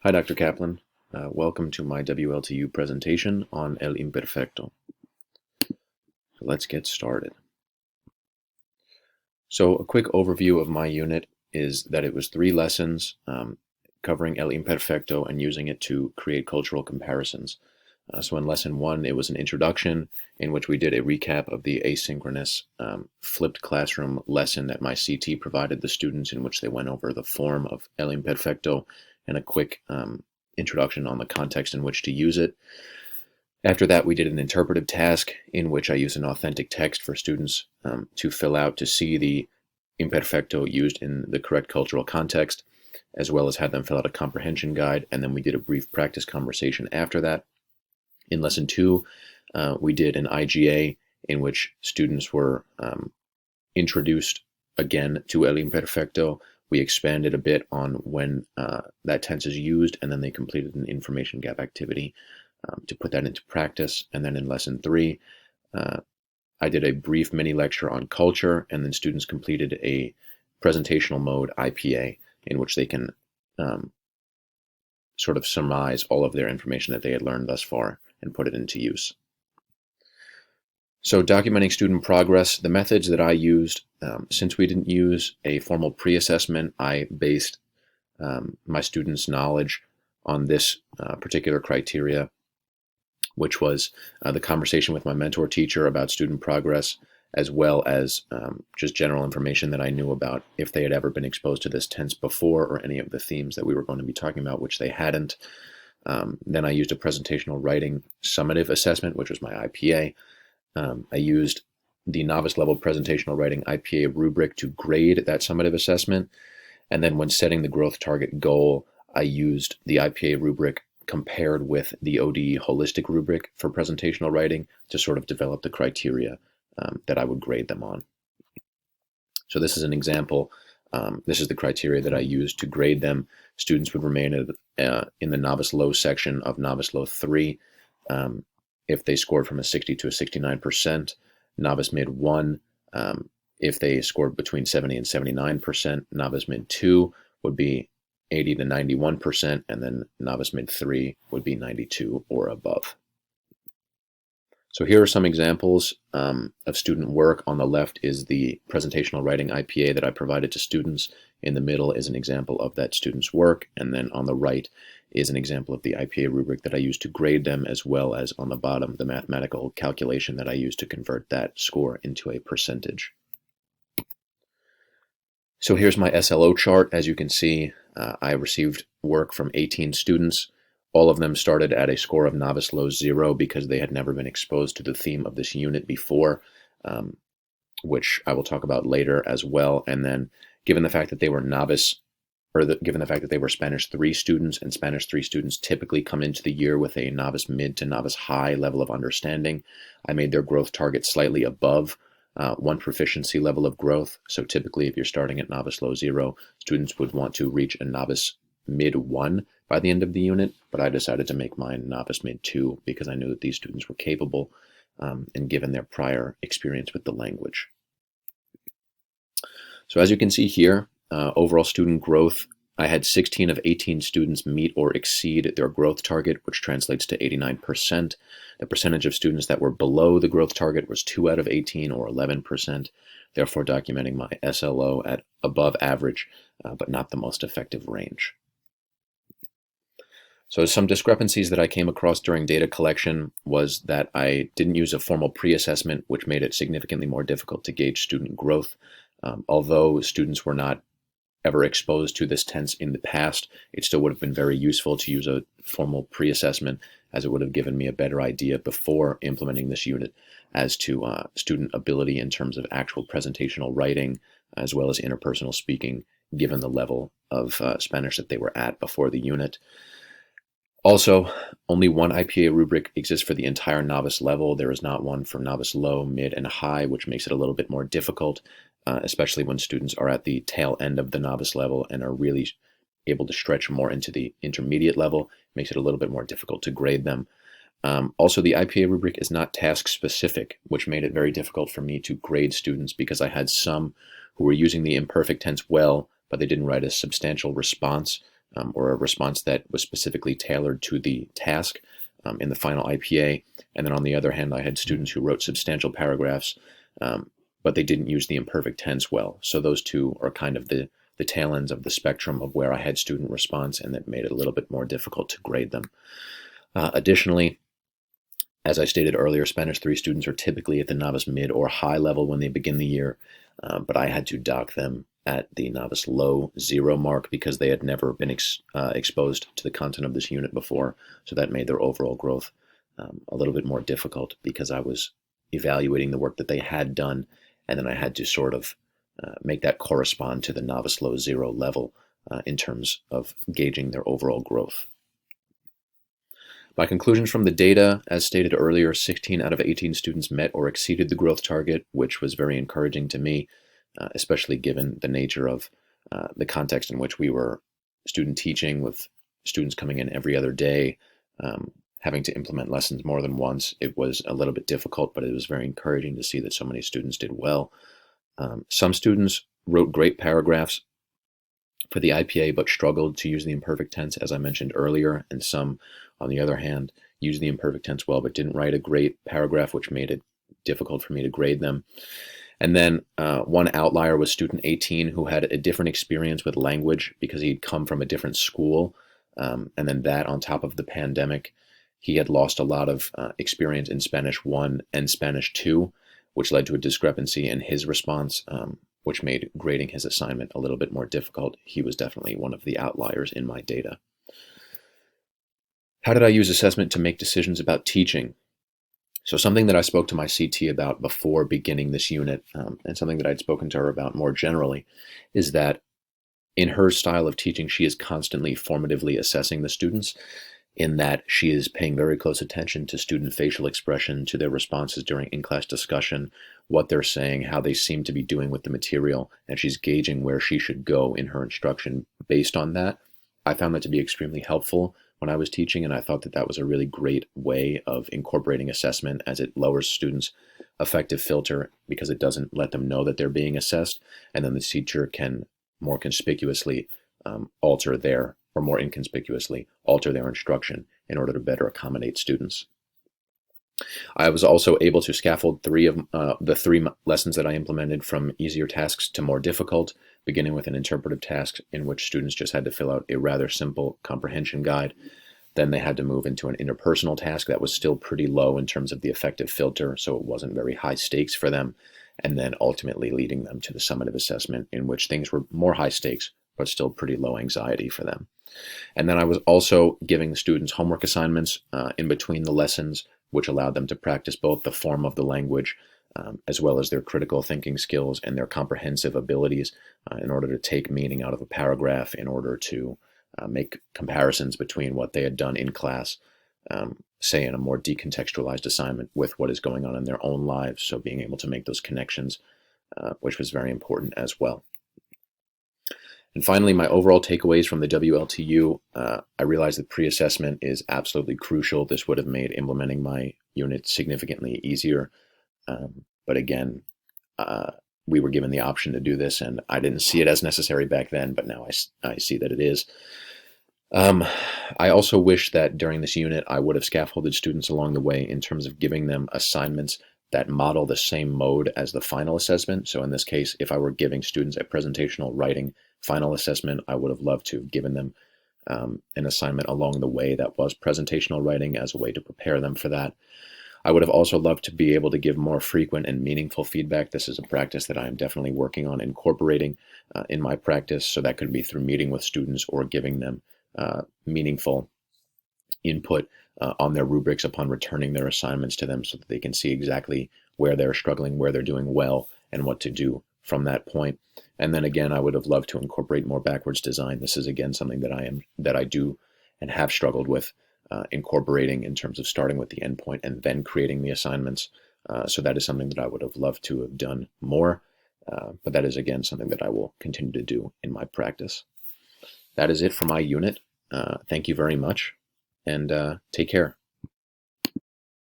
Hi, Dr. Kaplan. Welcome to my WLTU presentation on El Imperfecto. So let's get started. So a quick overview of my unit is that it was 3 lessons covering El Imperfecto and using it to create cultural comparisons. So in lesson 1, it was an introduction in which we did a recap of the asynchronous flipped classroom lesson that my CT provided the students, in which they went over the form of El Imperfecto and a quick introduction on the context in which to use it. After that, we did an interpretive task in which I used an authentic text for students to fill out to see the imperfecto used in the correct cultural context, as well as had them fill out a comprehension guide, and then we did a brief practice conversation after that. In lesson 2, we did an IGA in which students were introduced again to El Imperfecto. We expanded a bit on when that tense is used, and then they completed an information gap activity to put that into practice. And then in lesson 3, I did a brief mini lecture on culture, and then students completed a presentational mode IPA in which they can sort of surmise all of their information that they had learned thus far and put it into use. So documenting student progress, the methods that I used, since we didn't use a formal pre-assessment, I based my students' knowledge on this particular criteria, which was the conversation with my mentor teacher about student progress, as well as just general information that I knew about if they had ever been exposed to this tense before or any of the themes that we were going to be talking about, which they hadn't. Then I used a presentational writing summative assessment, which was my IPA. I used the novice level presentational writing IPA rubric to grade that summative assessment. And then when setting the growth target goal, I used the IPA rubric compared with the ODE holistic rubric for presentational writing to sort of develop the criteria that I would grade them on. So this is an example. This is the criteria that I used to grade them. Students would remain in the novice low section of novice low 3 if they scored from a 60 to a 69%, novice mid 1 if they scored between 70 and 79%, novice mid 2 would be 80 to 91%, and then novice mid 3 would be 92 or above. So here are some examples of student work. On the left is the presentational writing IPA that I provided to students. In the middle is an example of that student's work, and then on the right is an example of the IPA rubric that I used to grade them, as well as on the bottom the mathematical calculation that I used to convert that score into a percentage. So here's my SLO chart. As you can see, I received work from 18 students. All of them started at a score of novice low 0 because they had never been exposed to the theme of this unit before, which I will talk about later as well. And then given the fact that they were given the fact that they were Spanish 3 students, and Spanish 3 students typically come into the year with a novice mid to novice high level of understanding, I made their growth target slightly above 1 proficiency level of growth. So typically if you're starting at novice low 0, students would want to reach a novice mid 1 by the end of the unit, but I decided to make mine novice mid 2 because I knew that these students were capable and given their prior experience with the language. So as you can see here, overall student growth, I had 16 of 18 students meet or exceed their growth target, which translates to 89%. The percentage of students that were below the growth target was 2 out of 18, or 11%, therefore documenting my SLO at above average, but not the most effective range. So some discrepancies that I came across during data collection was that I didn't use a formal pre-assessment, which made it significantly more difficult to gauge student growth. Although students were not ever exposed to this tense in the past, it still would have been very useful to use a formal pre-assessment, as it would have given me a better idea before implementing this unit as to student ability in terms of actual presentational writing, as well as interpersonal speaking, given the level of Spanish that they were at before the unit. Also, only one IPA rubric exists for the entire novice level. There is not one for novice low, mid, and high, which makes it a little bit more difficult, especially when students are at the tail end of the novice level and are really able to stretch more into the intermediate level. It makes it a little bit more difficult to grade them. Also, the IPA rubric is not task specific, which made it very difficult for me to grade students because I had some who were using the imperfect tense well, but they didn't write a substantial response or a response that was specifically tailored to the task in the final IPA. And then on the other hand, I had students who wrote substantial paragraphs, but they didn't use the imperfect tense well. So those two are kind of the tail ends of the spectrum of where I had student response, and that made it a little bit more difficult to grade them. Additionally, as I stated earlier, Spanish 3 students are typically at the novice mid or high level when they begin the year, but I had to dock them at the novice low 0 mark because they had never been exposed to the content of this unit before, so that made their overall growth a little bit more difficult because I was evaluating the work that they had done, and then I had to sort of make that correspond to the novice low 0 level in terms of gauging their overall growth. My conclusions from the data, as stated earlier, 16 out of 18 students met or exceeded the growth target, which was very encouraging to me, especially given the nature of the context in which we were student teaching, with students coming in every other day, having to implement lessons more than once. It was a little bit difficult, but it was very encouraging to see that so many students did well. Some students wrote great paragraphs for the IPA, but struggled to use the imperfect tense, as I mentioned earlier, and some, on the other hand, used the imperfect tense well, but didn't write a great paragraph, which made it difficult for me to grade them. And then one outlier was student 18, who had a different experience with language because he'd come from a different school. And then that on top of the pandemic, he had lost a lot of experience in Spanish 1 and Spanish 2, which led to a discrepancy in his response, which made grading his assignment a little bit more difficult. He was definitely one of the outliers in my data. How did I use assessment to make decisions about teaching? So something that I spoke to my CT about before beginning this unit, and something that I'd spoken to her about more generally, is that in her style of teaching, she is constantly formatively assessing the students, in that she is paying very close attention to student facial expression, to their responses during in-class discussion, what they're saying, how they seem to be doing with the material, and she's gauging where she should go in her instruction based on that. I found that to be extremely helpful when I was teaching, and I thought that that was a really great way of incorporating assessment, as it lowers students' affective filter because it doesn't let them know that they're being assessed, and then the teacher can more conspicuously alter their, or more inconspicuously alter their instruction in order to better accommodate students. I was also able to scaffold the 3 lessons that I implemented from easier tasks to more difficult, beginning with an interpretive task in which students just had to fill out a rather simple comprehension guide. Then they had to move into an interpersonal task that was still pretty low in terms of the affective filter, so it wasn't very high stakes for them, and then ultimately leading them to the summative assessment, in which things were more high stakes, but still pretty low anxiety for them. And then I was also giving the students homework assignments in between the lessons, which allowed them to practice both the form of the language as well as their critical thinking skills and their comprehensive abilities in order to take meaning out of a paragraph, in order to make comparisons between what they had done in class, say in a more decontextualized assignment, with what is going on in their own lives. So being able to make those connections, which was very important as well. And finally, my overall takeaways from the WLTU, I realized that pre-assessment is absolutely crucial. This would have made implementing my unit significantly easier. But again, we were given the option to do this, and I didn't see it as necessary back then, but now I see that it is. I also wish that during this unit, I would have scaffolded students along the way in terms of giving them assignments that model the same mode as the final assessment. So in this case, if I were giving students a presentational writing final assessment, I would have loved to have given them an assignment along the way that was presentational writing, as a way to prepare them for that. I would have also loved to be able to give more frequent and meaningful feedback. This is a practice that I am definitely working on incorporating in my practice, so that could be through meeting with students or giving them meaningful input on their rubrics upon returning their assignments to them, so that they can see exactly where they're struggling, where they're doing well, and what to do from that point. And then again, I would have loved to incorporate more backwards design. This is again something that I do and have struggled with incorporating, in terms of starting with the endpoint and then creating the assignments. So that is something that I would have loved to have done more, but that is again something that I will continue to do in my practice. That is it for my unit. Thank you very much, and take care.